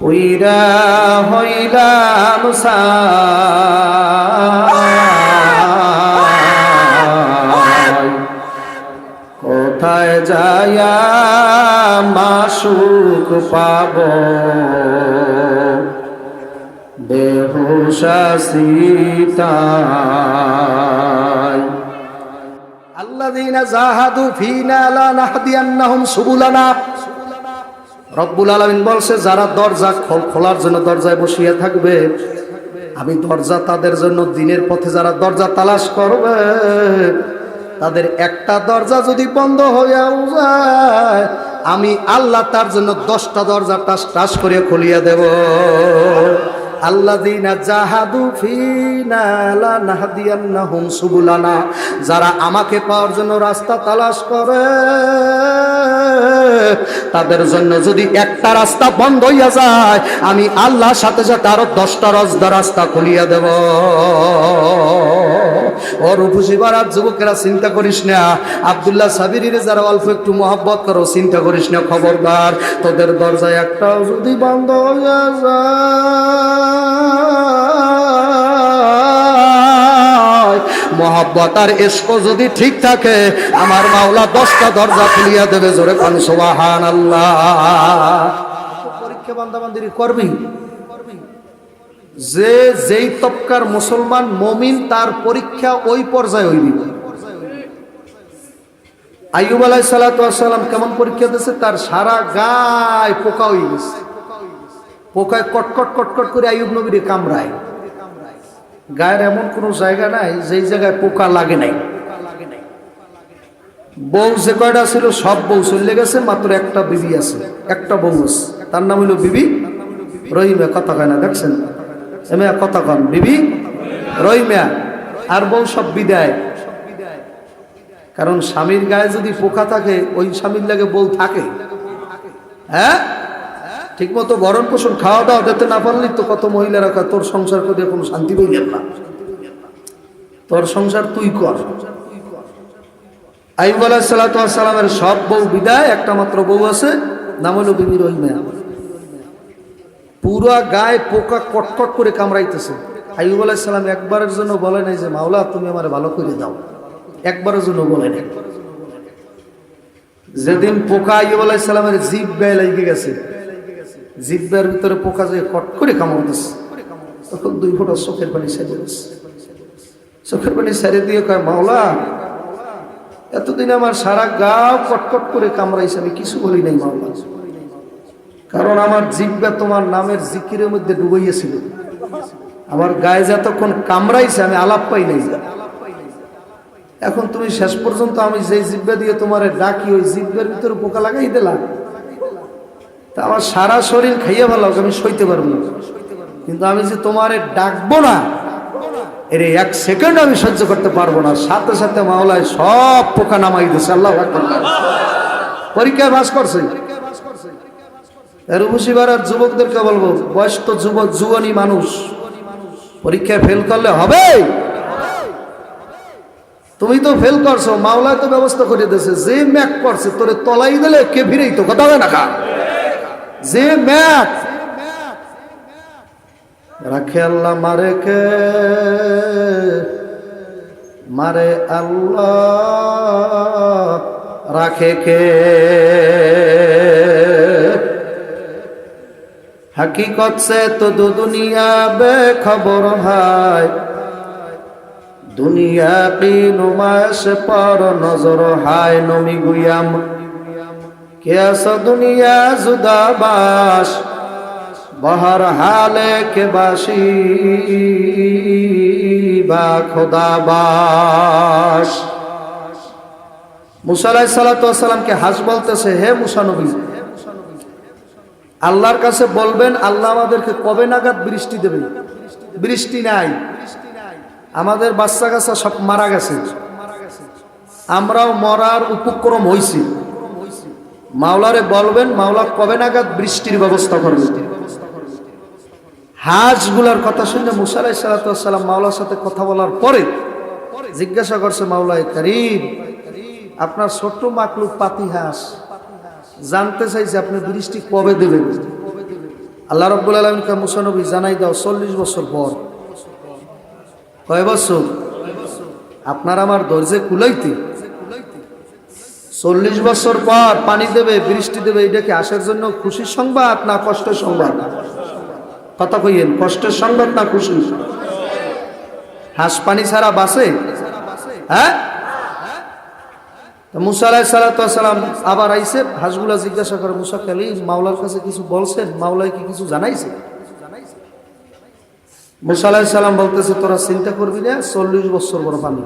পুইরা হইলাম কোথায় যায়া মাসুক পাব বেহুশা সীতায় আল্লাযীনা জাহাদু ফীনা লানাহদিয়ান্নাহুম সুবুলানা। রব্বুল আলামিন বলছে, যারা দরজা খোলার জন্য দরজায় বসিয়া থাকবে, আমি দরজা তাদের জন্য দিনের পথে যারা দরজা তালাশ করবে, তাদের একটা দরজা যদি বন্ধ হইয়াও যায়, আমি আল্লাহ তার জন্য 10টা দরজা টাস টাস করে খুলিয়া দেব। আল্লাযীনা জাহাদু ফীনা লানাহদিয়ান্নাহুম সুবুলানা। যারা আমাকে পাওয়ার জন্য রাস্তা তালাশ করে, তাদের জন্য যদি একটা রাস্তা বন্ধ হইয়া যায়, আমি আল্লাহর সাথে সাথে আরো 10টা রাস্তা খুলিয়া দেব। ওর উপসিবারাত যুবকেরা চিন্তা করিস না, আব্দুল্লাহ সাবিরিরে যারা অল্প একটু মহব্বত করো, চিন্তা করিস না, খবরদার তোদের দরজায় একটাও যদি বন্ধ হইয়া যায়, মহব্বত আর ইশক যদি ঠিক থাকে, আমার মাওলা 10টা দরজা খুলিয়া দেবে। জোরে কোন সুবহানাল্লাহ। পরীক্ষা বান্দাবান্দির করবি যে যেই তবকার মুসলমান মুমিন, তার পরীক্ষা ওই পর্যায়ে হইবি। আইয়ুব আলাইহিস সালাতু ওয়াস সালাম কেমন পরীক্ষা দিয়েছে, তার সারা গায়ে পোকা হয়ে গেছে। পোকায় কটকট কটকট করে আইয়ুব নবীরে কামড়ায়। গায়ের এমন কোনো জায়গা নাই যেই জায়গায় পোকা লাগে নাই। বউ যে কয়টা ছিল সব বউ চলে গেছে, মাত্র একটা বিবি আছে, একটা বউ আছে, তার নাম হইল বিবি রহিমা। কথা কয় না, দেখছেন এমা কথা কন, বিবি রহিমা। আর বউ সব বিদায়। কারণ স্বামীর গায়ে যদি পোকা থাকে, ওই স্বামীর লাগে বউ থাকে। হ্যাঁ, ঠিক মতো ভরণ পোষণ খাওয়া দাওয়া দিতে না পারলি তো কত মহিলারা কয়, তোর সংসার করে কোনো শান্তি পাইলেন না, তোর সংসার তুই কর। আইয়ুব আলাইহিস সালাতু ওয়াস সালামের সব বউ বিদায়, একটা মাত্র বউ আছে, নাম হলো বিবি রহিমা। পুরো গায়ে পোকা কটকট করে কামড়াইতেছে। আইয়ুব আলাইহিস সালাম একবারের জন্য বলে নাই যে মাওলা তুমি আমারে ভালো করে দাও, একবারের জন্য বলে নাই। যেদিন পোকা আইয়ুব আলাইহিস সালামের জিভ গায়ে লেগে গেছে, জিহ্বার ভিতরে পোকা যে কট করে কামড়তেছে, তখন 2 ফোঁটা চোখের পানি ছেড়ে দিয়েছে। চোখের পানি ছেড়ে দিয়ে কয়, মাওলা এতদিন আমার সারা গা কটকট করে কামড়াইছে, আমি কিছু বলি নাই মাওলা, কারণ আমার জিহ্বা তোমার নামের জিকিরের মধ্যে ডুবাইয়াছিল। আমার গায়ে যতক্ষণ কামড়াইছে আমি আলাপ পাই নাই। এখন তুমি শেষ পর্যন্ত আমি যে জিহ্বা দিয়ে তোমার ডাকি, ওই জিহ্বার ভিতরে পোকা লাগাই দিলাম, তা আমার সারা শরীর খাইয়া ভালো, আমি সইতে পারবো না। কিন্তু আমি যে তোমারে ডাকবো না, এর 1 সেকেন্ড আমি সহ্য করতে পারবো না। সাথে সাথে মাওলায় সব পোকা নামাই দিয়েছে। আল্লাহু আকবার। পরীক্ষায় পাস করছে। রূপসীবার আর যুবকদেরকে বলবো, বয়স তো যুবক যুবনী মানুষ, পরীক্ষায় ফেল করলে হবে? তুমি তো ফেল করছো, মাওলায় তো ব্যবস্থা করে দিয়েছে। যে ম্যাক করছে তোরে তলাই দিলে কে ফিরেই তো কথা হয় না কা, যে ম্যাক রাখে আল্লাহ মারে কে, মারে আল্লাহ রাখে কে। हकीकत से तो दो दुनिया बेखबर है, दुनिया की नुमाइश पर नजर है। नमी गुयाम कैसा दुनिया जुदाबाश, बहर हाले के बाशी बा खुदाबाश। मूसा अलैहिस्सलातु वस्सलाम के हाज बोलतेছে, হে मूसा नबी, আল্লাহর কাছে বলবেন আল্লাহ আমাদেরকে কবে নাগাদ বৃষ্টি দেবেন। বৃষ্টি নাই, আমাদের বাচ্চা কাচ্চা সব মারা গেছে, আমরাও মরার উপক্রম হইছি। মাওলারে বলবেন মাওলা কবে নাগাদ বৃষ্টির ব্যবস্থা করবেন। হাঁসগুলার কথা শুনে মুসা আলাইহিসসালাতু ওয়াসসালাম মাওলার সাথে কথা বলার পরে জিজ্ঞাসা করছে, মাওলায়ে কারীম, আপনার ছোট্ট মাকলুক পাতি হাঁস জানতে চাইছে আপনি বৃষ্টি কবে দেবেন। আল্লাহ রাব্বুল আলামিন কে মুসা নবী জানাই দাও 40 বছর পর। কয় বছর? আপনার আমার ধৈর্যে কুলাইতে 40 বছর পর পানি দেবে, বৃষ্টি দেবে। এটা কি আসার জন্য খুশির সংবাদ না কষ্টের সংবাদ? কথা কইয়েন, কষ্টের সংবাদ না খুশি? হাঁস পানি ছাড়া বাঁচে? হ্যাঁ। মুসা আলাইহিস সালাম আবার আইসে, হাঁসগুলা জিজ্ঞাসা করে, মুসা কালীম মাওলার কাছে কিছু বলছেন? মাওলাই কি কিছু জানাইছে? মুসা আলাইহিস সালাম বলতেছে, তোরা চিন্তা করবি না, 40 বছর বড় পানি।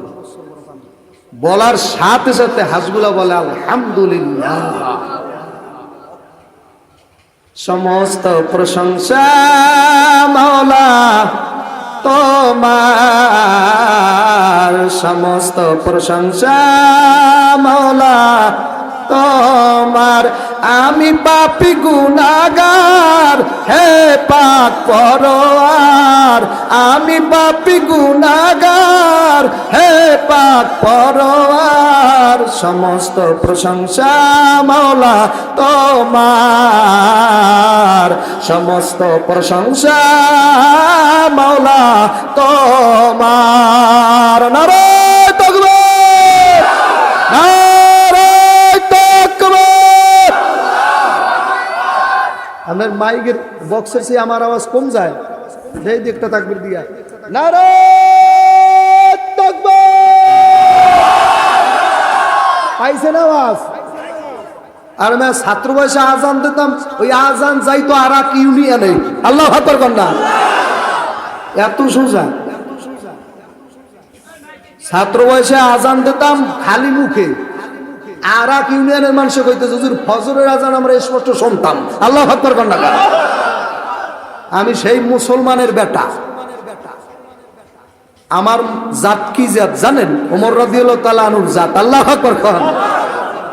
বলার সাথে সাথে হাঁসগুলা বলে আলহামদুলিল্লাহ, সমস্ত প্রশংসা মাওলা তোমার, সমস্ত প্রশংসা মাওলা তোমার। আমি পাপী গুনাহগার, হে পাক পরওয়ার। আমি পাপী গুনাহগার, হে পাক পরওয়ার। সমস্ত প্রশংসা মাওলা তোমার, সমস্ত প্রশংসা মাওলা তোমার। নারায়ে তাকবীর, নারায়ে তাকবীর। আপনার মাইকের বক্সের চেয়ে আমার আওয়াজ কম যায়, এই দিকটা তাকবীর দিয়া। নারায়ে তাকবীর। পাইছেন আওয়াজ? আর আমি ছাত্র বয়সে আজান দিতাম, ওই আজান যাইতো আরাক ইউনিয়নে। আল্লাহু আকবার কন্যা, এত সোজা। ছাত্র বয়সে আজান দিতাম খালি মুখে, আরাক ইউনিয়নের মানুষ কইতে হুজুর ফজরের আজান আমরা স্পষ্ট শুনতাম। আল্লাহু আকবার কন্যা। আমি সেই মুসলমানের বেটা। আমার জাত কি জাত জানেন? ওমর রাদিয়াল্লাহু তাআলা আনহুর জাত। আল্লাহু আকবার কন।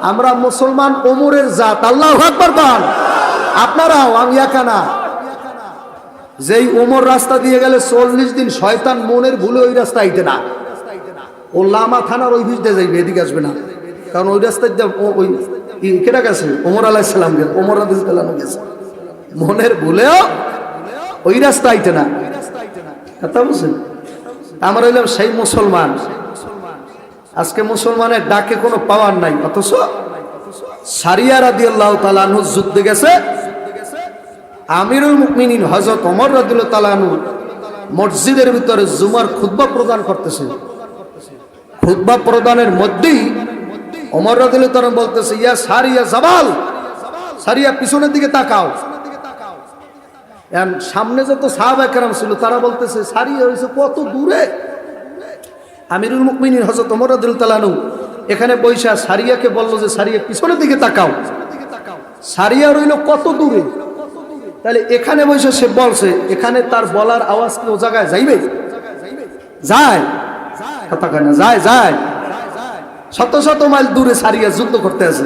আমরা মুসলমান ওমরের জাত। আল্লাহু আকবার কন। আপনারাও, আমি একা না। যেই ওমর রাস্তা দিয়ে গেলে 40 দিন শয়তান মনের ভুলে ওই রাস্তা আইতে না। ও লামা থানার ওই ভিজতে যাইবে, এদিকে আসবে না। কারণ ওই রাস্তায় ওই কেটা গেছে, ওমর আলাইহিস সালাম গেছে, ওমর রাদিয়াল্লাহু তাআলা গেছে। মনের ভুলেও ওই রাস্তা আইতে না। কথা বুঝছেন? আমরা হইলাম সেই মুসলমান। আজকে মুসলমানের ডাকে কোনো পাওয়ার নাই, অথচ সারিয়া রাদিয়াল্লাহু তাআলা আনহু যুদ্ধে গেছে। আমিরুল মুমিনিন হযরত ওমর রাদিয়াল্লাহু তাআলা আনহু মসজিদের ভিতরে জুমার খুতবা প্রদান করতেছে। খুতবা প্রদানের মধ্যেই ওমর রাদিয়াল্লাহু তাআলা বলতেছে, ইয়া সারিয়া জাবাল, সারিয়া পিছনের দিকে তাকাও। সামনে যত সাহাবায়ে কেরাম ছিল তারা বলতেছে, সারিয়া হইছে কত দূরে। আমিরুল মুমিনিন হযরত ওমর রাদিয়াল্লাহু তাআলা আনহু এখানে বৈশা সারিয়াকে বলল যে, সারিয়া পিছনের দিকে তাকাও। সারিয়া রইল কত দূরে। তাহলে এখানে বৈশা সে বলছে, এখানে তার বলার আওয়াজ কি ও জায়গায় যাইবে? যায়? কথা কয় না, যায় যায়। শত শত মাইল দূরে সারিয়া যুদ্ধ করতে আছে।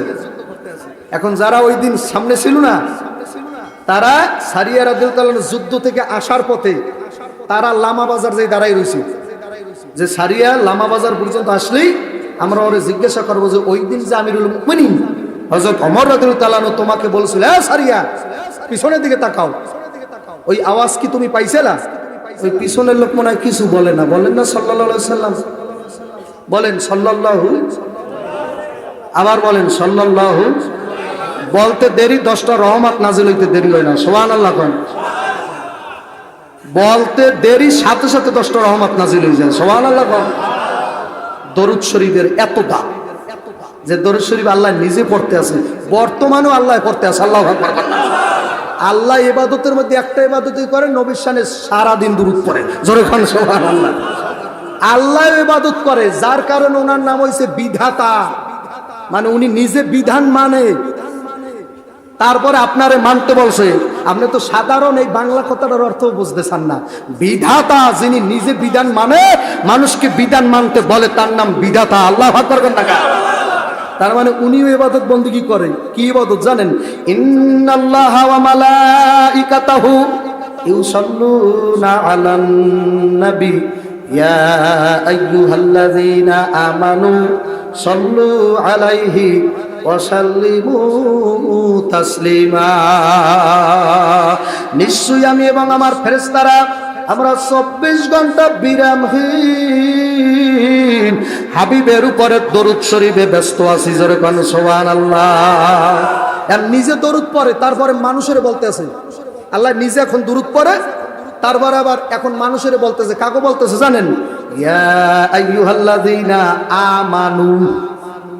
এখন যারা ওই দিন সামনে ছিল না, তারা সারিয়া রাদিয়াল্লাহু তাআলা যুদ্ধ থেকে আসার পথে তারা লামা বাজার যেই দাঁড়াই রয়েছে, যে সারিয়া লামা বাজার পর্যন্ত আসলেই আমরা ওরে জিজ্ঞাসা করবো যে, ওই দিন যে আমিরুল মুমিনিন হযরত ওমর রাদিয়াল্লাহু তাআলা তোমাকে বলছিল, এ সারিয়া পিছনের দিকে তাকাও, ওই আওয়াজ কি তুমি পাইছিলা? ওই পিছনের লোক মনে হয় কিছু বলে না। বলেন না সাল্লাল্লাহু আলাইহি সাল্লাম? বলেন সাল্লাল্লাহু, আবার বলেন সাল্লাল্লাহু। বলতে দেরি 10টা রহমত নাজিল হইতে দেরি হয় না। সুবহানাল্লাহ কোন। বলতে দেরি সাথে সাথে 10টা রহমত নাজিল হয়ে যায়। সুবহানাল্লাহ কোন। দরুদ শরীফের এত দাম যে দরুদ শরীফ আল্লাহ নিজে পড়তে আছে, বর্তমানেও আল্লাহ পড়তে আছে। আল্লাহু আকবার। আল্লাহ ইবাদতের মধ্যে একটা ইবাদতই করে, নবীর শানে সারা দিন দুরূদ পড়ে। জোরে খান সুবহানাল্লাহ। আল্লাহ ইবাদত করে, যার কারণে ওনার নাম হইছে বিধাতা। মানে উনি নিজে বিধান মানে, তারপরে আপনারে মানতে বলছে। আপনি তো সাধারণ এই বাংলা কথাটার অর্থ বুঝতে চান না। বিধাতা যিনি নিজে বিধান মানে, মানুষকে বিধান মানতে বলে, তার নাম বিধাতা। আল্লাহু আকবার কোন টাকা। তার মানে উনিও ইবাদত বন্দেগী করে। কি ইবাদত জানেন? ইন্নাল্লাহা ওয়া মালাইকাতাহু ইউসাল্লুনা আলান নবী ইয়া আইয়ুহাল্লাযীনা আমানু সাল্লু আলাইহি ওয়া সাল্লিমু তাসলিমা। নিশ্চয়ই আমি এবং আমার ফেরেশতারা আমরা 24 ঘন্টা বিরামহীন হাবিবের উপরে দরুদ শরীফে ব্যস্ত আছি। জোরে কোন সুবহানাল্লাহ। আর নিজে দরুদ পড়ে, তারপরে মানুষের বলতেছে, আল্লাহ নিজে এখন দরুদ পড়ে, তারপরে আবার এখন মানুষের বলতেছে। কাকে বলতেছে জানেন? ইয়া আইয়ুহাল্লাযীনা আমানু,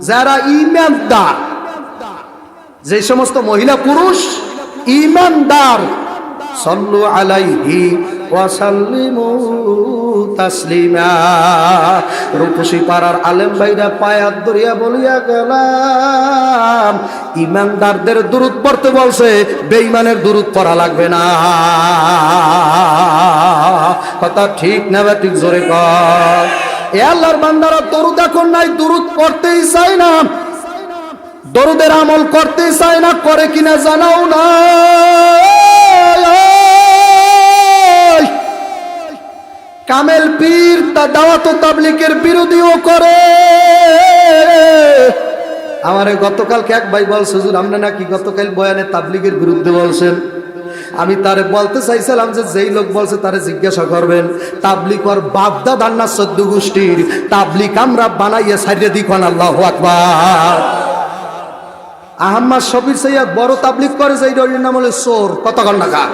যারা ঈমানদার, যে সমস্ত মহিলা পুরুষ ঈমানদার, সাল্লু আলাইহি ওয়া সাল্লিমু তাসলিমা। রূপসী পাড়ার আলেম ভাইরা পায়াত দরিয়া বলিয়া গেলাম, ঈমানদারদের দুরূদ পড়তে বলছে, বেঈমানের দুরূদ পড়া লাগবে না। কথা ঠিক না ঠিক? জোরে কর। এ আল্লাহর বান্দারা দরুদ এখন নাই, দুরূদ পড়তেই চায় না, দরুদের আমল করতে চায় না, করে কিনা জানাও না। কামেল পীর তা দাওয়াত ও তাবলীগের বিরোধীও করে। আমারে গতকালকে এক ভাই বলছে, হুজুর আপনি নাকি গতকাল বয়ানে তাবলীগের বিরুদ্ধে বলছেন। আমি তারে বলতে চাইছিলাম যে যেই লোক বলছে তারে জিজ্ঞাসা করবেন, তাবলীগ ওর বাপ দাদার না 14 গোষ্ঠীর তাবলীগ আমরা বানাইয়া ছাইরে দিখন। আল্লাহু আকবার। আহম্মদ শফির সৈয়দ বড় তাবলীগ করে, সেই নাম হলো চোর। কতক্ষণ টাকা?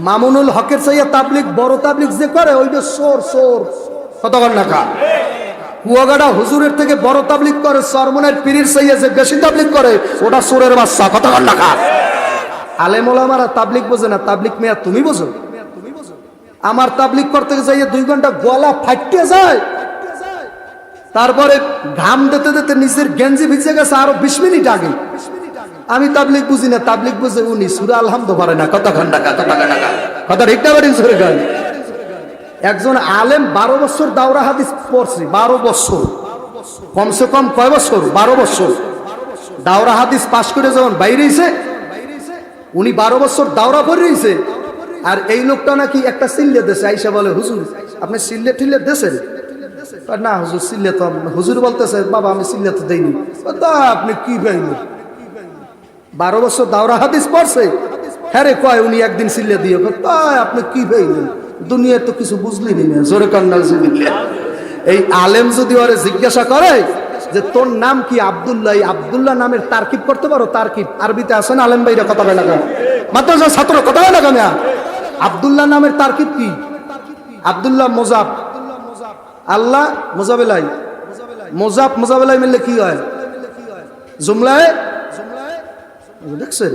মামুনুল হকের সৈয়দ তাবলীগ, বড় তাবলীগ যে করে ওইটা চোর। চোর। কতক্ষণ টাকা? কুয়াগাড়া হুজুরের থেকে বড় তাবলীগ করে চরমনের পীরের সৈয়দ যে বেশি তাবলীগ করে ওটা চোরের বাচ্চা। কতক্ষণ টাকা? আলেম ওলামারা তাবলীগ বোঝে না, তাবলীগ মেয়া তুমি বোঝো। আমার তাবলীগ করতে যাইয়ে 2 ঘন্টা গলা ফাটতে যায়, তারপরে ঘাম দিতে দিতে নিচের গেঞ্জি ভিজে গেছে আরো 20 মিনিট আগে। আমি তাবলীগ বুঝি না, তাবলীগ বুঝে উনি। সূরা আলহামদুলিল্লাহ পারে না। কতক্ষণ টাকা? কথা ঠিক না বাড়ি সরে গান। একজন আলেম 12 বছর দাওরা হাদিস পড়ছে। 12 বছর, কমসে কম কয় বছর? 12 বছর দাওরা হাদিস পাশ করে যখন বাইরে হইছে, উনি 12 বছর দাওরা পড়ে রইছে। আর এই লোকটা নাকি একটা সিল্লে দেশে আইসা বলে, হুজুর আপনি সিল্লে টিল্লে দেশেন? না হুজুর সিল্লে তো, হুজুর বলতেছে বাবা আমি সিল্লে তো দেইনি। তা আপনি কি পাইলেন? 12 বছর দাওরা হাদিস পড়ছে। হ্যাঁ রে কয় উনি একদিন সিল্লে দিয়ে। তাই আপনি কি পাইলেন? দুনিয়ার তো কিছু বুঝলিনি না। জোরে কান্না। এই আলেম যদি ওরে জিজ্ঞাসা করে যে তোর নাম কি? আব্দুল্লাহ। আব্দুল্লাহ নামের তারকিব করতে পারো? তারকিব আরবিতে আছে না? আলেম ভাইরা কথা বলে না, মাদ্রাসার ছাত্র কথা বলে না। আব্দুল্লাহ নামের তারকিব কি? আব্দুল্লাহ মোজাব, আল্লাহ মোজাবেলাই, মোজাব মোজাবেলাই মিললে কি হয়? জুমলায়। দেখছেন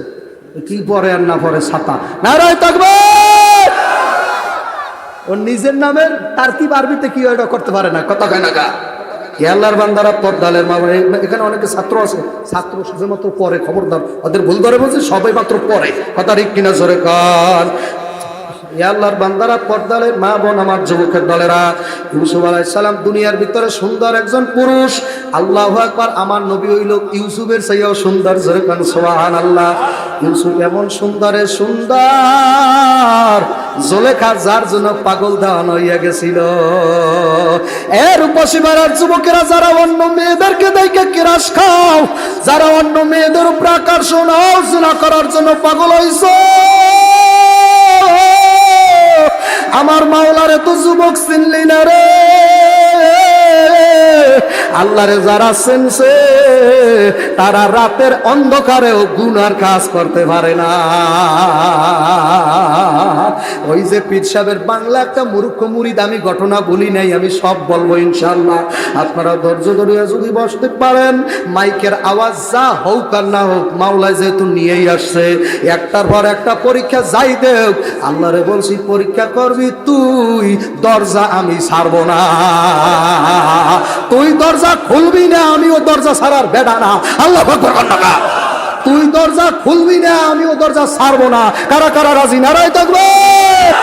কি পরে আর না পরে ছাতা। নারায়ে তাকবীর। ওর নিজের নামের তারকিব আরবিতে কি হয় এটা করতে পারে না। কথা কয় না গা। আল্লাহর বান্দারা পর্দালের মা, এখানে অনেকে ছাত্র আছে, ছাত্র শুধুমাত্র পড়ে, খবরদার ওদের ভুল ধরে বলছে, সবাই মাত্র পড়ে। কথা ঠিক কিনা? জোরে কান। আল্লাহর বান্দারা পর্দালের মা বোন, আমার যুবকের দলেরা, ইউসুফ আলাইহিস সালাম দুনিয়ার ভিতরে সুন্দর একজন পুরুষ। আল্লাহু আকবার। আমার নবী হইল ইউসুফের চেয়েও সুন্দর। জোরে কান সুবহানাল্লাহ। ইউসুফ এমন সুন্দরে সুন্দর, জুলেখা যার জন্য পাগল দেওয়ানো হইয়া গেছিল। এর উপসীমার যুবকেরা যারা অন্য মেয়েদেরকে দেখে কিরাস খাও, যারা অন্য মেয়েদের উপর আকর্ষণ জিনা করার জন্য পাগল হইছ, আমার মাওলারে তো যুবক চিনলি না রে। আল্লাহরে যারা চিনছে তারা রাতের অন্ধকারেও গুনার কাজ করতে পারে না। ওই যে পীর সাহেবের বাংলা একটা মূর্খ মুরিদ, আমি ঘটনা বলি নাই, আমি সব বলবো ইনশাআল্লাহ। আপনারা ধৈর্য ধরে যদি বসতে পারেন, মাইকের আওয়াজ যা হোক আর না হোক, মাওলা যেহেতু নিয়েই আসছে, একটার পর একটা পরীক্ষা যাই দেখ, আল্লাহরে বলছি পরীক্ষা করবি তুই, দরজা আমি ছাড়বো না। তুই দরজা খুলবি না, আমিও দরজা ছাড়ার বেড়া না। আল্লাহ আকবার। তুই দরজা খুলবি না, আমিও দরজা ছাড়বো না। কারা কারা রাজি? নারায়ে তাকবীর।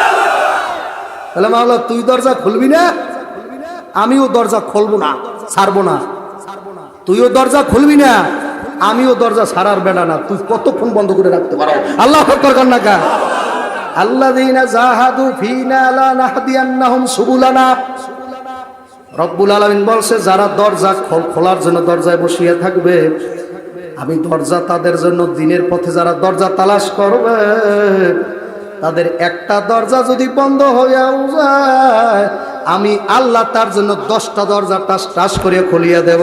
তাহলে মাওলা তুই দরজা খুলবি না, আমিও দরজা খুলবো না, ছাড়বো না। তুইও দরজা খুলবি না, আমিও দরজা ছাড়ার বেড়া না। তুই কতক্ষণ বন্ধ করে রাখতে পারো? আল্লাহু আকবার কর না কা। আল্লাযীনা জাহাদু ফীনা লানাহদিয়ান্নাহুম সুবুলানা। রব্বুল আলামিন বলছে যারা দরজা খোলার জন্য দরজায় বসিয়ে থাকবে, আমি দরজা তাদের জন্য দিনের পথে যারা দরজা তালাশ করবে তাদের একটা দরজা যদি বন্ধ হইয়াও যায় আমি আল্লাহ তার জন্য 10টা দরজা টাস টাস করে খুলিয়ে দেব।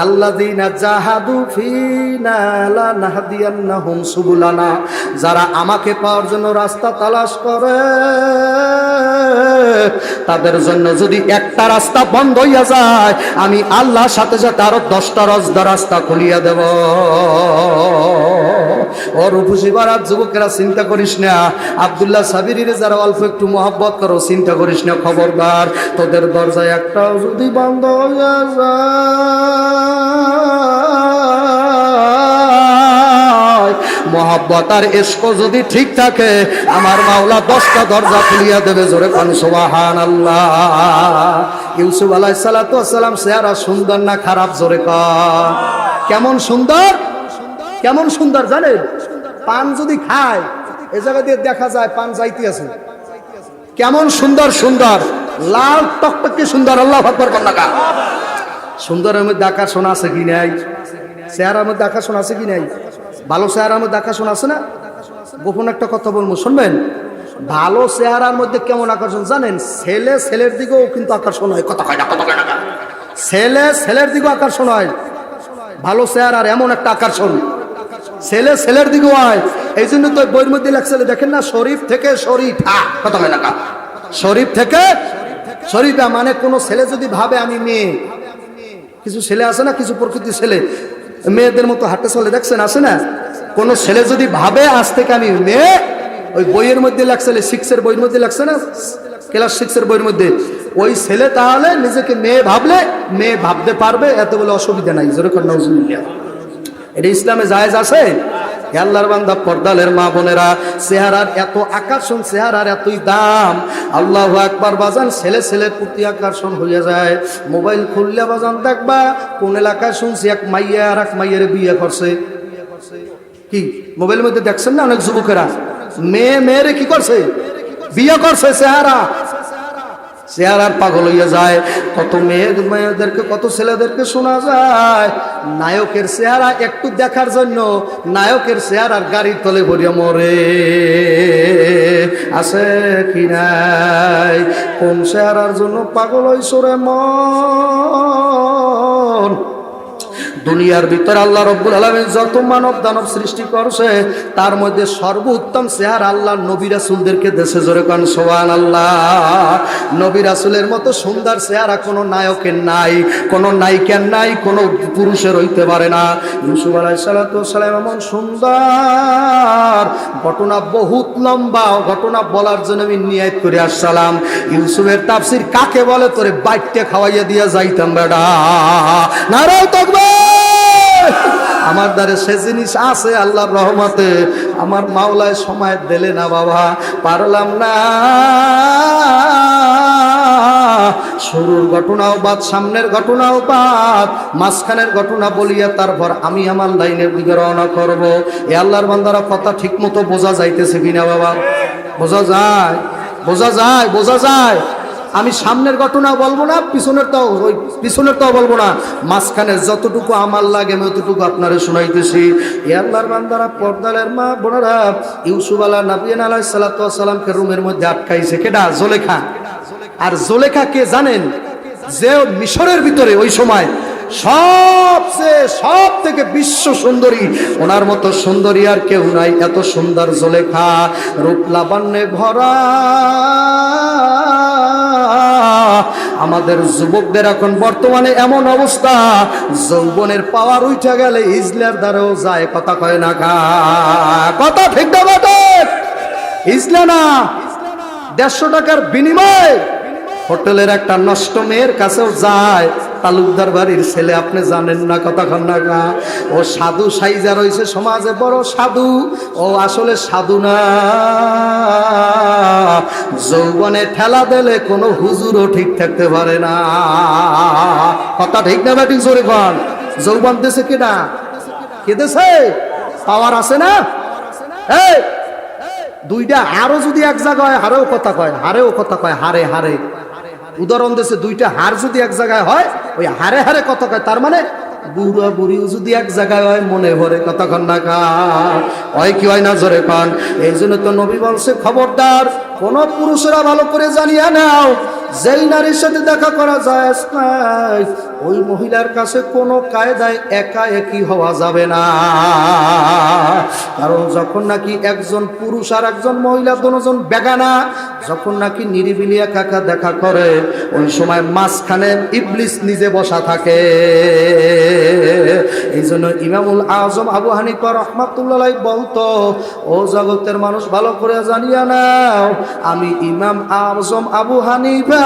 আল্লাযীনা জাহাদু ফীনা লানাহদিয়ান্নাহুম সুবুলানা, যারা আমাকে পাওয়ার জন্য রাস্তা তালাশ করে তাদের জন্য যদি একটা রাস্তা বন্ধ হইয়া যায় আমি আল্লাহর সাথে সাথে আরো 10টা রাস্তা খুলিয়া দেব। ওর উপসিবারাত যুবকেরা চিন্তা করিস না, আব্দুল্লাহ সাবিরির যারা অল্প একটু মহব্বত করো চিন্তা করিস না, খবরদার তোদের দরজায় একটাও যদি বন্ধ হইয়া যায় মহব্বত আর ইশক যদি ঠিক থাকে আমার মাওলা 10টা দরজা খুলিয়া দেবে। জোরে কোন সুবহানাল্লাহ। ইউসুফ আলাইহিস সালাতু ওয়াস সালাম চেহারা সুন্দর না খারাপ? জোরে কর। কেমন সুন্দর, কেমন সুন্দর জানেন? পান যদি খায় এই জায়গা দিয়ে দেখা যায় পান যাইতে আছে। কেমন সুন্দর সুন্দর লাল টকটকে সুন্দর। আল্লাহু আকবার কন্যা। সুন্দরের মধ্যে আকর্ষণ আছে কি নাই? চেহারার মধ্যে আকর্ষণ আছে কি নাই? ভালো চেহারার মধ্যে আকর্ষণ আছে না? গোপন একটা কথা বলবো, শুনবেন? ভালো চেহারার মধ্যে কেমন আকর্ষণ জানেন? ছেলে ছেলের দিকেও কিন্তু আকর্ষণ হয়। কথা কয় না, কথা কয় না। ছেলে ছেলের দিকেও আকর্ষণ হয়। ভালো চেহারার এমন একটা আকর্ষণ ছেলে ছেলের দিকেও হয়। এই জন্য তো বইয়ের মধ্যে লেখছে দেখেন না, শরীফ থেকে শরীফ। কথা কয় না, শরীফ থেকে শরীফা। মানে কোন ছেলে যদি ভাবে আমি মেয়ে, কিছু ছেলে আছে না, কিছু প্রকৃতির ছেলে মেয়েদের মতো হাঁটতে চলে, দেখছেন আছে না? কোন ছেলে যদি ভাবে আজ থেকে আমি মেয়ে, ওই বইয়ের মধ্যে লেখছে 6-এর বইয়ের মধ্যে লেখছে না, ক্লাস 6-এর বইয়ের মধ্যে, ওই ছেলে তাহলে নিজেকে মেয়ে ভাবলে মেয়ে ভাবতে পারবে, এত বলে অসুবিধা নাই। যেরকম নাউজুবিল্লাহ, এটা ইসলামে জায়েজ আছে? আল্লাহর বান্দা পর্দালের মা বোনেরা, চেহারার এত আকর্ষণ, চেহারার এতই দাম। আল্লাহু আকবার বাজান। ছেলে ছেলের প্রতি আকর্ষণ হইয়া যায়। মোবাইল খুললে বাজান দেখবা কোন এলাকায় শুনছি এক মাইয়া আর এক মাইয়ের বিয়ে করছে। কি মোবাইলের মধ্যে দেখছেন না? অনেক যুবকেরা মেয়ে মেয়েরে কি করছে? বিয়ে করছে। চেহারার পাগল হইয়া যায়। কত মেয়েদেরকে কত ছেলেদেরকে শোনা যায় নায়কের চেহারা একটু দেখার জন্য নায়কের চেহারার গাড়ির তলে ভরিয়া মরে। আছে কি নাই? কোন চেহারার জন্য পাগল হইছ রে মন? দুনিয়ার ভিতরে আল্লাহ রব্বুল আলামিন যত মানব দানব সৃষ্টি করছে তার মধ্যে সর্বোত্তম চেহারা আল্লাহ নবী রাসূলদেরকে দেশে। জোরে কোন সুবহানাল্লাহ। নবী রাসূলের মতো সুন্দর চেহারা কোনো নায়কের নাই, কোনো নায়িকার নাই, কোনো পুরুষের হইতে পারে না। ইউসুফ আলাইহিস সালাতু ওয়াস সালাম এমন সুন্দর ঘটনা, বহুত লম্বা ঘটনা বলার জন্য আমি নিয়ত করে আসসালাম। ইউসুফের তাফসীর কাকে বলে তোরে বাইটে খাওয়াইয়া দিয়া যাইতাম বেডা। নারায়ে তাকবীর। আমার দ্বারে সে জিনিস আছে আল্লাহর রহমতে। আমার মাওলায় সময় দিলে না বাবা, পারলাম না। শুরুর ঘটনাও বাদ, সামনের ঘটনাও বাদ, মাঝখানের ঘটনা বলিয়া তারপর আমি আমার লাইনের দিকে রওনা করব। এ আল্লাহর বান্দারা কথা ঠিক মতো বোঝা যাইতেছে কিনা বাবা? বোঝা যায়, বোঝা যায়, বোঝা যায়। আমি সামনের ঘটনা বলবো না, পিছনেরটাও বলবো না, মাঝখানের যতটুকু আমার লাগে আমি অতটুকু আপনারা শুনাইতেছি। এ আল্লাহর বান্দারা, পর্দালের মা বোনেরা, ইউসুফ আলাইহিস সালাতু ওয়াস সালামকে রুমের মধ্যে আটকাইছে কেডা? জুলেখা। আর জুলেখা কে জানেন? যে মিশরের ভিতরে ওই সময় সব থেকে বিশ্ব সুন্দরী, ওনার মতো সুন্দরী আর কেউ নাই। এত সুন্দর জুলেখা, রূপ লাবণ্যে ভরা। আমাদের যুবকদের এখন বর্তমানে এমন অবস্থা, যৌবনের পাওয়ার উঠে গেলে ইজলার দ্বারাও যায়। কথা কয় না, কথা ঠিক না বটে? ইজলা না, 150 টাকার বিনিময়ে হোটেলের একটা নষ্ট মেয়ের কাছেও যায়। তালুকদার বাড়ির ছেলে, আপনি জানেন না? কথা কন না। ও সাধু সাইজা রয়েছে সমাজে, বড় সাধু। ও আসলে সাধু না। যৌবনে ঠেলা দিলে কোনো হুজুরও ঠিক থাকতে পারে না। কথা ঠিক না ব্যাটিং? জোরে কন। যৌবন দেশে কেনা, কে দেশে পাওয়ার আছে না? এই দুইটা হারও যদি এক জায়গায় হয়, হারেও কথা কয়, হারেও কথা কয়, হারে হারে। উদাহরণ দিয়েছে, দুইটা হার যদি এক জায়গায় হয় ওই হারে হারে কথা কয়, তার মানে বুড়া বুড়িও যদি এক জায়গায় হয় মনে ভরে কতক্ষণ না হয় কি হয় না জোরে কন। এই জন্য তো নবী বলছে খবরদার কোন পুরুষেরা ভালো করে জানিয়ে নাও, যেই নারীর সাথে দেখা করা যায় নাই ওই মহিলার কাছে কোনো কায়দায় একা একই হওয়া যাবে না। কারণ যখন নাকি একজন পুরুষ আর একজন মহিলা দুজন বেগানা যখন নাকি নিরিবিলি একা একা দেখা করে ওই সময় মাঝখানে ইবলিস নিজে বসা থাকে। এই জন্য ইমামুল আজম আবু হানিফা রাহমাতুল্লাহ বলতো, ও জগতের মানুষ ভালো করে জানিয়া নাও, আমি ইমাম আজম আবু হানিফা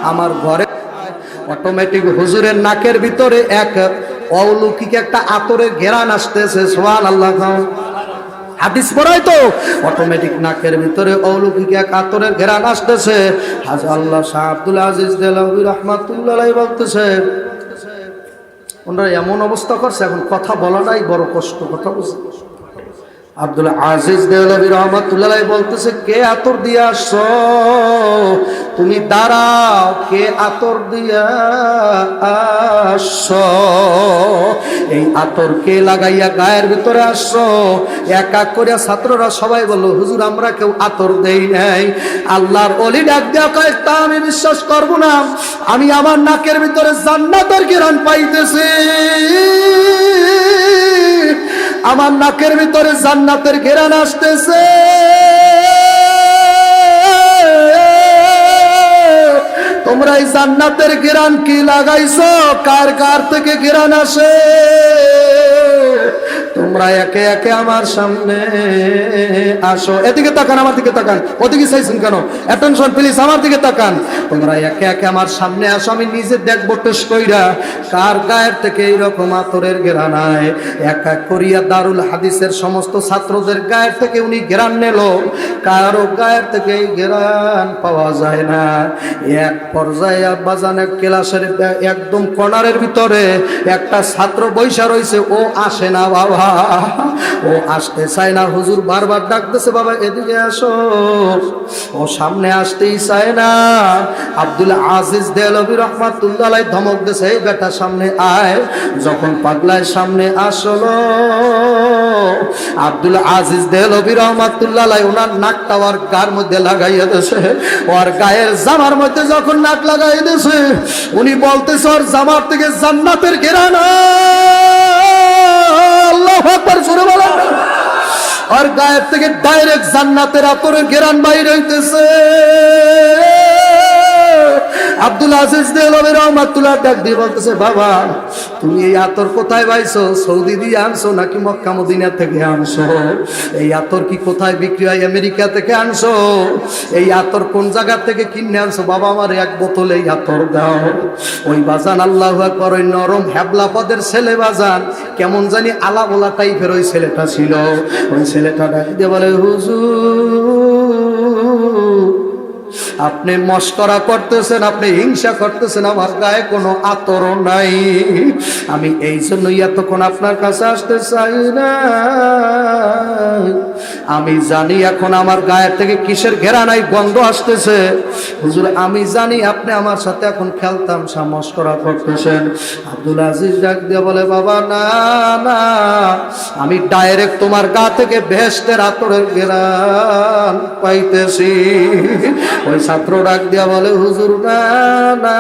আমার ঘরে অটোমেটিক হুজুরের নাকের ভিতরে এক অলৌকিক একটা আতরের ঘেরান আসতেছে। সুবহানাল্লাহ। হাদিস পড়াই তো অটোমেটিক নাকের ভিতরে অলৌকিক এক আতরের ঘেরান আসতেছে। হাজী আল্লাহ শাহ আব্দুল আজিজ দেহলভী রাহমাতুল্লাহ বলতেছে, ওনারা এমন অবস্থা করছে এখন কথা বলাটাই বড় কষ্ট। কথা বুঝতে আব্দুল আজিজ দেহলভী রহমাতুল্লাহ বলতেছে, কে আতর দিয়ে আসছো? তুমি দাঁড়াও, কে আতর দিয়া আসছো? এই আতর কে লাগাইয়া গায়ের ভিতরে আসছো? এক এক করে ছাত্ররা সবাই বললো, হুজুর আমরা কেউ আতর দেই নাই। আল্লাহর ওলি ডাক দেয়া কয়, তা আমি বিশ্বাস করব না, আমি আমার নাকের ভিতরে জান্নাতের ঘ্রাণ পাইতেছি। আমার নাকের ভিতরে জান্নাতের ঘেরান আসতেছে। তোমরা এই জান্নাতের ঘেরান কি লাগাইছো? কার কার থেকে ঘেরান আসে? তোমরা একে একে আমার সামনে আসো। এদিকে তাকান, আমার দিকে তাকান। ওদিকে চাইছেন কেন? অ্যাটেনশন প্লিজ, আমার দিকে তাকান। তোমরা একে একে আমার সামনে আসো, আমি নিজে দেখবো টেস্ট কইরা কার গায়ের থেকে এইরকম আতরের ঘেরান আয়। এক এক করিয়া দারুল হাদিসের সমস্ত ছাত্রদের গায়ের থেকে উনি ঘেরান নিল, কারো গায়ের থেকে এই ঘেরান পাওয়া যায় না। এক পর্যায়ে বাজান এক ক্লাসের একদম কর্নারের ভিতরে একটা ছাত্র বৈশা রয়েছে, ও আসে না বাবা, ও আসতে চায় না। হুজুর বারবার ডাকতেছে, বাবা এদিকে আসো, ও সামনে আসতেই চায় না। আব্দুল আজিজ দেহলভী রাহমাতুল্লাহ ধমক দিয়েছে, এই বেটা সামনে আয়। যখন পাগলায় সামনে আসলো, আব্দুল আজিজ দেহলভী রাহমাতুল্লাহ ওনার নাকটা ওর গায়ের মধ্যে লাগাইয়া দিয়েছে। ওর গায়ের জামার মধ্যে যখন নাক লাগাই দিয়েছে, উনি বলতেছে ওর জামার থেকে জান্নাতের ঘেরান। আল্লাহু আকবার, জোরে বলেন। আর গায়ের থেকে ডাইরেক্ট জান্নাতের আতরের ঘেরান বাইরে হইতেছে। আব্দুল আজিজ দেহলভী রাহমাতুল্লাহ ডাক দিয়ে বলতেছে, বাবা তুমি এই আতর কোথায় পাইছো? সৌদি দিয়ে আনছো নাকি মক্কা মদিনা থেকে আনছো? এই আতর কি কোথায় বিক্রি হয়? আমেরিকা থেকে আনছো? এই আতর কোন জায়গা থেকে কিনে আনছো? বাবা আমার এক বোতল এই আতর দাও। ওই বাজান আল্লাহু আকবার, ওই নরম হ্যাবলা পদের ছেলে বাজান কেমন জানি আলা বোলা টাইপের ওই ছেলেটা ছিল। ওই ছেলেটা ডাক দিয়ে বলে, হুজুর আপনি মস্করা করতেছেন, আপনি হিংসা করতেছেন, আমার গায়ে কোনো আতর নাই। আমি এই জন্যই এতক্ষণ আপনার কাছে আসতে চাই না। আমি জানি এখন আমার গায়ের থেকে কিসের ঘেরা নাই গন্ধ আসতেছে। হুজুর আমি জানি আপনি আমার সাথে এখন খেলতাম মস্করা করতেছেন। আব্দুল আজিজ ডাক দিয়ে বলে, বাবা না না, আমি ডাইরেক্ট তোমার গা থেকে বেহেশতের আতরের ঘেরান পাইতেছি। ওই ছাত্র ডাক দিয়া বলে, হুজুর না না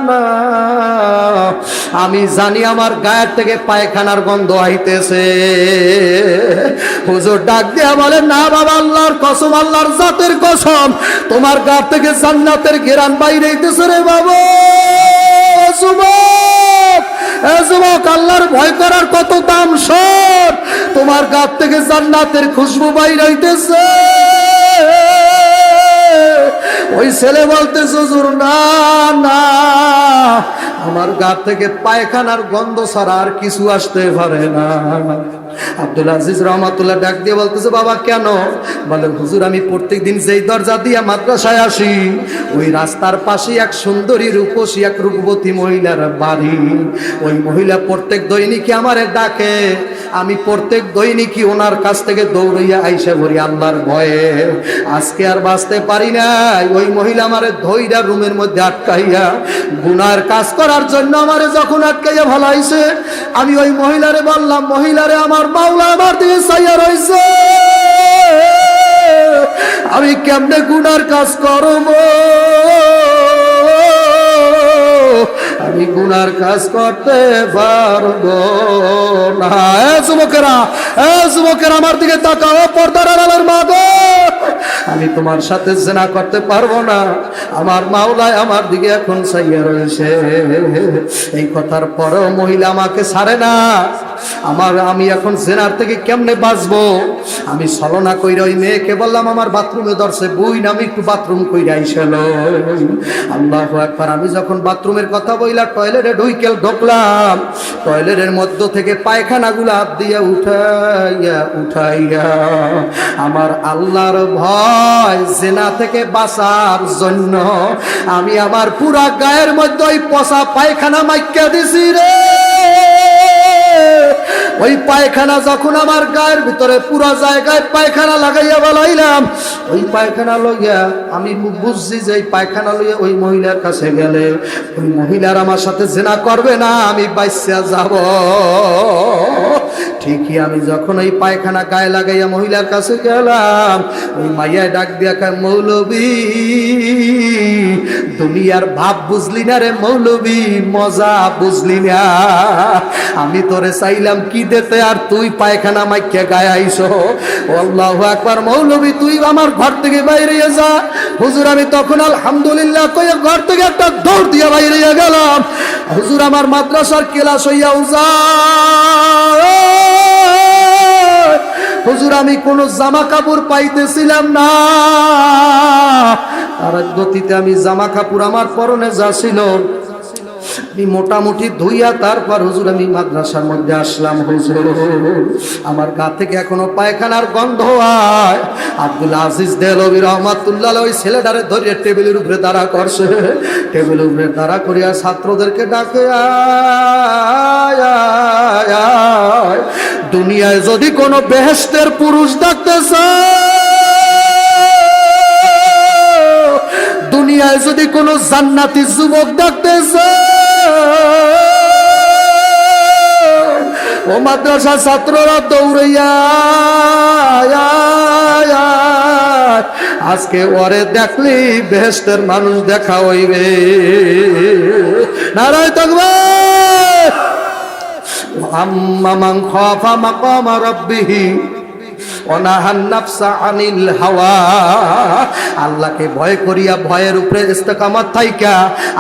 না, আমি জানি আমার গায়ের থেকে পায়খানার গন্ধ আইতেছে। হুজুর ডাক দিয়া বলে, না বাবা আল্লাহর কসম, আল্লাহর জাতের কসম, তোমার গা থেকে জান্নাতের ঘেরান বাইরে হইতেছে রে বাবা। যুবক, যুবক আল্লাহর ভয় করার কত দাম শোন, তোমার গা থেকে জান্নাতের খুশবু বাইরে হইতেছে। ওই ছেলে বলতেছে, হুজুর না না, আমার গা থেকে পায়খানার গন্ধ ছাড়া আর কিছু আসতে পারে না। আব্দুল আজিজ রহমাতুল্লাহ ডাক দিয়ে বলতেছে, বাবা কেন? বলে, হুজুর আমি প্রত্যেকদিন যেই দরজা দিয়ে মাদ্রাসায় আসি ওই রাস্তার পাশে এক সুন্দরী রূপসী এক রূপবতী মহিলার বাড়ি। ওই মহিলা প্রত্যেক দৈনিকই আমারে ডাকে, আমি প্রত্যেক দৈনিকই ওনার কাছ থেকে দৌড়াইয়া আইসা ভরি আল্লাহর ভয়ে। আজকে আর বাঁচতে পারি নাই, ওই মহিলা আমারে ধইরা রুমের মধ্যে আটকাইয়া গুনার কাজ করার জন্য আমারে যখন আটকাইয়া ভালাইছে, আমি ওই মহিলারে বললাম, মহিলারে আমার মাওলা আমার দিকে চাইয়া রইছে, আমি কেমনে গুনার কাজ করব? আমি গুনার কাজ করতে পারবো না। যুবকেরা, যুবকেরা আমার দিকে তাকাও, পর্দার আড়ালের মা গো, আমি তোমার সাথে জেনা করতে পারবো না, আমার মাওলায় আমার দিকে এখন চাইয়া রয়েছে। এই কথার পরেও মহিলা আমাকে ছাড়ে না। আমি এখন জেনার থেকে কেমনে বাঁচবো? আমি ছলনা কইরা ওই মেয়েকে বললাম, আমার বাথরুমে ধরছে বই না, আমি একটু বাথরুম কইরা আইসাল। আল্লাহু আকবার। আমি যখন বাথরুমের কথা বইলা টয়লেটে ঢুকলাম, টয়লেটের মধ্য থেকে পায়খানাগুলো হাত দিয়ে উঠাইয়া আমার আল্লাহর ভয় জেনা থেকে বাঁচার জন্য আমি আমার পুরা গায়ের মধ্যে ওই পচা পায়খানা মাইক্কা দিছি রে। ওই পায়খানা যখন আমার গায়ের ভিতরে পুরা জায়গায় পায়খানা লাগাইয়া বলাইলাম, ওই পায়খানা লইয়া আমি বুঝছি যে এই পায়খানা লইয়া ওই মহিলার কাছে গেলে ওই মহিলার আমার সাথে জেনা করবে না, আমি বাইসা যাব। ঠিকই আমি যখন ওই পায়খানা গায়ে লাগাইয়া মহিলার কাছে গেলাম, ওই মাইয়ায় ডাক দিয়া কয়, মৌলবী দুনিয়ার ভাব বুঝলি না রে মৌলবী, মজা বুঝলি না। আমি তোরে চাইলাম কি দিতে, আর তুই পায়খানা মাইক্যা গায়ে আইসো। আল্লাহু আকবার। মৌলবী তুই আমার ঘর থেকে বাইরে যা। হুজুর আমি তখন আলহামদুলিল্লাহ কয়ে ঘর থেকে একটা দৌড় দিয়ে বাইরে গেলাম। হুজুর আমার মাদ্রাসার ক্লাস হইয়া হুজুর আমি কোন জামা কাপড় পাইতেছিলাম না, আর গতিতে আমি জামা কাপড় আমার পরনে যা ছিল আমি মোটামুটি ধুইয়া তারপর হুজুর আমি মাদ্রাসার মধ্যে আসলাম। হুজুর আমার গা থেকে এখনো পায়খানার গন্ধ হয়। আব্দুল আজিজ দেহলভী রহমাতুল্লাহ ওই ছেলেটারে ধরিয়ে টেবিলের উপরে দাঁড়া করছে, টেবিলের উপরে দাঁড়া করিয়া ছাত্রদেরকে ডাকে, দুনিয়ায় যদি কোনো বেহেশতের পুরুষ ডাকতে দুনিয়ায় যদি কোনো জান্নাতি যুবক ডাকতে ও মাদ্রাসা ছাত্ররা দৌড়াইয়া আজকে ওরে দেখলি বেহেশতের মানুষ দেখা হইবে। নারায়ে তাকবীর। আম্মা মান খাফা মাকামা রাব্বিহি ওয়া নাহান নাফসা আনিল হাওয়া। আল্লাহকে ভয় করিয়া ভয়ের উপরে ইস্তেকামত থাইকা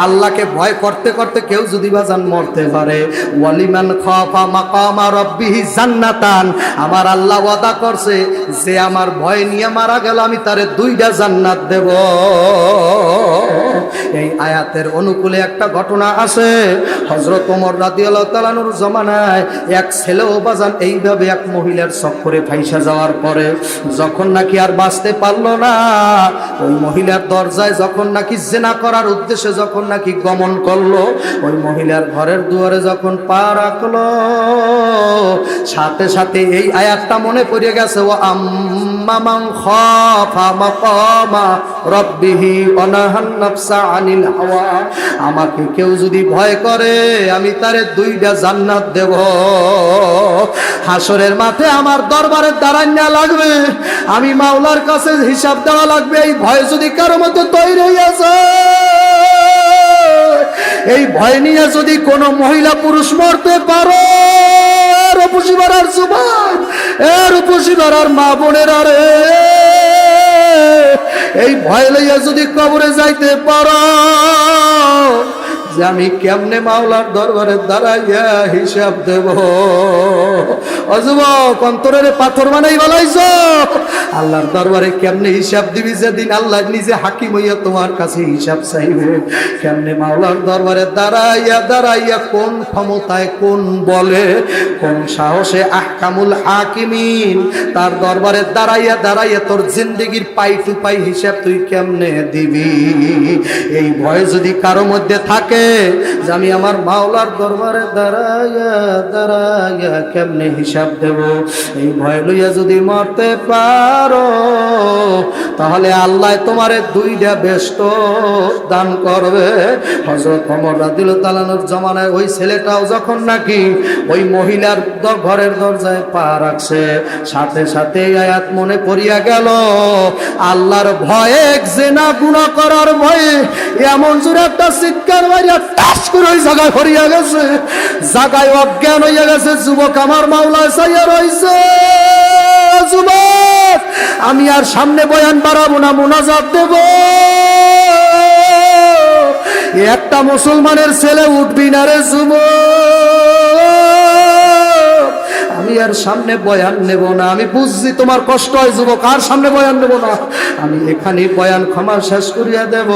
আল্লাহকে ভয় করতে করতে কেউ যদি বাজান মরতে পারে, ওয়ালিমান খাফা মাকামা রাব্বিহি জান্নাতান, আমার আল্লাহ ওয়াদা করছে যে আমার ভয় নিয়ে মারা গেল আমি তারে 2টা জান্নাত দেব। এই আয়াতের অনুকূলে একটা ঘটনা আছে। হযরত ওমর রাদিয়াল্লাহু তাআলা আনহুর জমানায় এক ছেলেও বাজান এইভাবে এক মহিলার চক্করে ফাইসা যাওয়ার পরে যখন নাকি আর বাঁচতে পারলো না, ওই মহিলার দরজায় যখন নাকি জিনা করার উদ্দেশ্যে যখন নাকি গমন করলো, ওই মহিলার ঘরের দুয়ারে যখন পা রাখলো, সাথে সাথে এই আয়াতটা মনে পড়ে গেছে, ও আম্মা মান খাফা মাকামা রাব্বিহি ওয়া নাহান নাফসা আনিল হাওয়া। আমাকে কেউ যদি ভয় করে আমি তারে 2টা জান্নাত দেব। হাসরের মাঠে আমার দরবারে দাঁড়ান না লাগবে, আমি মাওলার কাছে হিসাব দেওয়া লাগবে। এই ভয় যদি কারো মধ্যে তৈরি হয়েছে, এই ভয় নিয়ে যদি কোনো মহিলা পুরুষ মরতে পারো, রূপসীবারার যুবক, রূপসীবারার মা বোনেরা রে, এই ভয় লইয়া যদি কবরে যাইতে পারো, যে আমি কেমনে মাওলার দরবারে দাঁড়াইয়া হিসাব দেব। ও যুবক, অন্তরের পাথর বানাই বলাইছো, আল্লাহর দরবারে কেমনে হিসাব দিবি যেদিন আল্লাহ নিজে হাকিম হইয়া তোমার কাছে হিসাব চাইবে। কেমনে মাওলার দরবারে দাঁড়াইয়া দাঁড়াইয়া কোন ক্ষমতায়, কোন বলে, কোন সাহসে আহকামুল হাকিমিন তার দরবারে দাঁড়াইয়া দাঁড়াইয়া তোর জিন্দেগির পাই টু পাই হিসাব তুই কেমনে দিবি। এই ভয় যদি কারো মধ্যে থাকে যে আমি আমার মাওলার দরবারে দাঁড়াইয়া দাঁড়াইয়া কেমনে হিসাব দেব, এই ভয় লইয়া যদি মরতে পারো তাহলে আল্লাহ তোমারে দুইটা বেষ্ট দান করবে। হযরত ওমর রাদিয়াল্লাহু তাআলা আনহুর জামানায় ওই ছেলেটাও যখন নাকি ওই মহিলার ঘরের দরজায় পা রাখছে, সাথে সাথে আয়াত মনে পড়িয়া গেল, আল্লাহর ভয়ে জিনা গুনাহ করার ভয়ে এমন জোরে একটা চিৎকার মারিয়া টাস করে ওই জায়গায় পড়িয়া গেছে, জায়গায় অজ্ঞান হইয়া গেছে। যুবক আমার মাওলা চাইয়া রইছে। যুবক, আমি আর সামনে বয়ান বাড়াবো না, মুনাজাত দেব। একটা মুসলমানের ছেলে উঠবি না রে যুবক, আমি আর সামনে বয়ান নেব না। আমি বুঝছি তোমার কষ্ট হয় যুবক, আর সামনে বয়ান নেব না। আমি এখানে বয়ান ক্ষমা শেষ করিয়া দেব।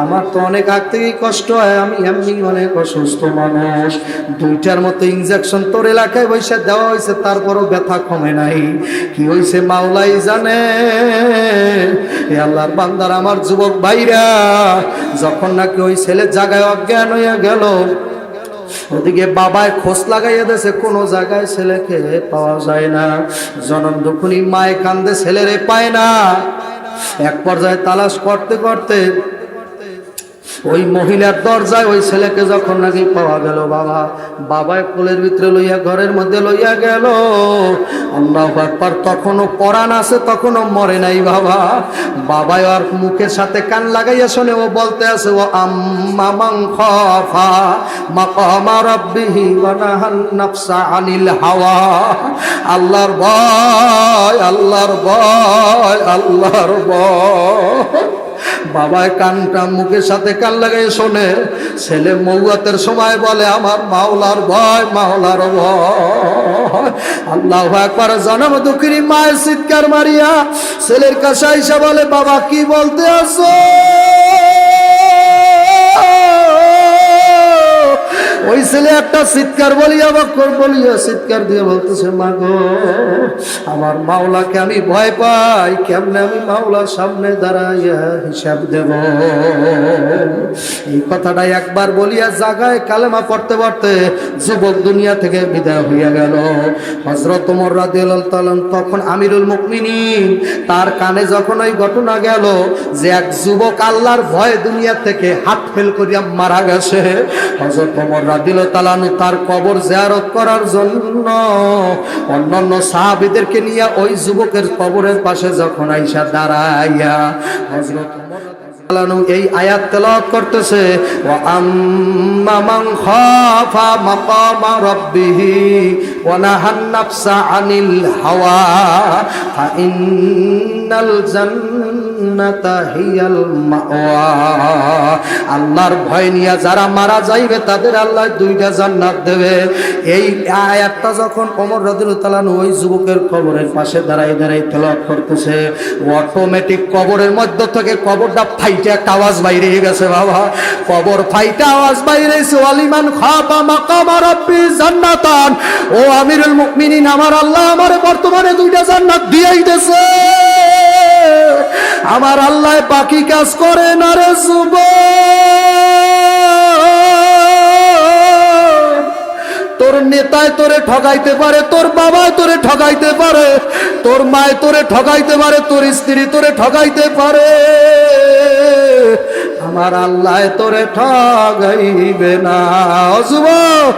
আমার তো অনেক আগ থেকেই কষ্ট হয়, আমি এমনি অনেক অসুস্থ মানুষ। দুইটার মতো ইনজেকশন তোর এলাকায় বসে দেওয়া হয়েছে, তারপরও ব্যথা কমে নাই। কি হয়েছে মাওলাই জানে। এ আল্লাহর বান্দার আমার যুবক ভাইরা, যখন নাকি ওই ছেলে জায়গায় অজ্ঞান হইয়া গেল, ওদিকে বাবায় খোঁজ লাগাইয়া দিয়েছে, কোনো জায়গায় ছেলেকে পাওয়া যায় না। জনম দুখুনি মায়ে কান্দে, ছেলেরে পায় না। এক পর্যায়ে তালাশ করতে করতে ওই মহিলার দরজায় ওই ছেলেকে যখন নাকি পাওয়া গেল, বাবায় কোলের ভিতরে লইয়া ঘরের মধ্যে লইয়া গেল। আল্লাহু আকবার, তখনও পরাণ আছে, তখনও মরে নাই বাবা। বাবায় আর মুখের সাথে কান লাগাইয়া শোনে, ও বলতে আছে, ও আম্মা মান খাফা মাকামা রাব্বিহি ওয়া নাহান নাফসা আনিল হাওয়া। আল্লাহর ভয়, আল্লাহর ভয়, আল্লাহর ভয়। বাবায় কানটা মুখের সাথে কান লাগাই শোনে। ছেলে মৌয়াতের সময় বলে, আমার মাওলার ভয়, মাওলার ভয়। আল্লাহু আকবার। জনম দুঃখিনী মায়ের চিৎকার মারিয়া ছেলের কাছে আইসা বলে, বাবা কি বলতে আসো? ওই ছেলে একটা চিৎকার বলিয়া বকর বলিয়া চিৎকার দিয়ে বলতেছে, মা গো, আমার মাওলাকে আমি ভয় পাই, কেমনে আমি মাওলার সামনে দাঁড়াইয়া হিসাব দেব। এই কথাটা একবার বলিয়া জাগায় কালেমা পড়তে পড়তে যুবক দুনিয়া থেকে বিদায় হইয়া গেল। হযরত ওমর রাদিয়াল্লাহু তাআলা তখন আমিরুল মুমিনিন, তার কানে যখন ওই ঘটনা গেল যে এক যুবক আল্লাহর ভয়ে দুনিয়া থেকে হাত ফেল করিয়া মারা গেছে, হযরত ওমর রাদিয়াল্লাহু তাআলা তার কবর জিয়ারত করার জন্য অন্যান্য সাহাবীদেরকে নিয়ে ওই যুবকের কবরের পাশে যখন আইসা দাঁড়াইয়া হযরত ওমর এই আয়াত তেলাওয়াত করতেছে, ওয়া আম্মা মান খাফা মাকামা রাব্বিহি ওয়া নাহান নাফসা আনিল হাওয়া ফা ইন্নাল জান্নাতা হিয়াল মাওয়া। আল্লাহর ভয় নিয়ে যারা মারা যাইবে তাদের আল্লাহ দুইটা জান্নাত দেবে। এই আয়াতটা যখন ওমর রাদিয়াল্লাহু তাআলা ওই যুবকের কবরের পাশে দাঁড়াই দাঁড়াই তেলাওয়াত করতেছে, অটোমেটিক কবরের মধ্য থেকে কবরটা ফাইটে একটা আওয়াজ বাইরে গেছে বাবা। কবর ফাইটা আওয়াজ বাইরেছে, ওয়ালিমান খাফা মাকামা রাব্বি জান্নাতান। ও আমিরুল মুমিনিন, আমার আল্লাহ আমারে বর্তমানে দুইটা জান্নাত দিয়েই দিয়েছে। আমার আল্লাহ বাকি কাজ করে না রে যুবক। তোর নেতায় তোরে ঠগাইতে পারে, তোর বাবায় তোরে ঠগাইতে পারে, তোর মায় তোরে ঠগাইতে পারে, তোর স্ত্রী তোরে ঠগাইতে পারে, আমার আল্লাহ তোরে ঠগাইবে না। যুবক,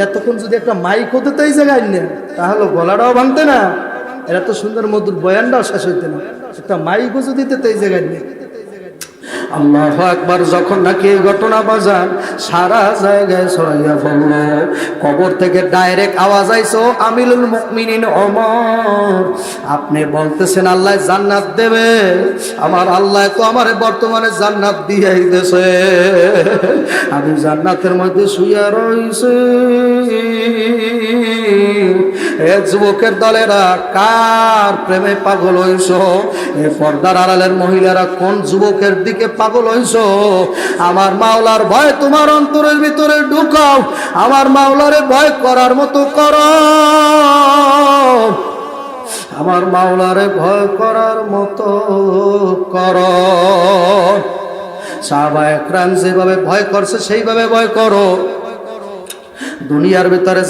এতক্ষণ যদি একটা মাইক হতে তো এই জায়গায় নেন, তাহলে গলাটাও ভাঙতে না, এরা তো সুন্দর মধুর বয়ানটাও শেষ হইতে না। একটা মাইকও যদি দিতে এই জায়গায় নেই। আল্লাহু আকবার। যখন নাকি এই ঘটনা বাজান সারা জায়গায় ছড়াইয়া পড়ল, কবর থেকে ডাইরেক্ট আওয়াজ আইছো, আমিরুল মুমিনিন ওমর, আপনি বলতেছেন আল্লাহ জান্নাত দেবে, আমার আল্লাহ তো আমারে বর্তমানে জান্নাত দিয়েই দিয়েছে, আমি জান্নাতের মধ্যে শুইয়া রইছি। এ যুবকের দলেরা কার প্রেমে পাগল হইছো? এ পর্দার আড়ালের মহিলারা কোন যুবকের দিকে পাগল হইছো? আমার মাওলার ভয় তোমার অন্তরের ভিতরে ঢুকাও, আমার মাওলারে ভয় করার মতো করো, আমার মাওলারে ভয় করার মতো করো। সাহাবায়ে কেরাম যেভাবে ভয় করছে সেইভাবে ভয় করো। দুনিয়ার ভিতরে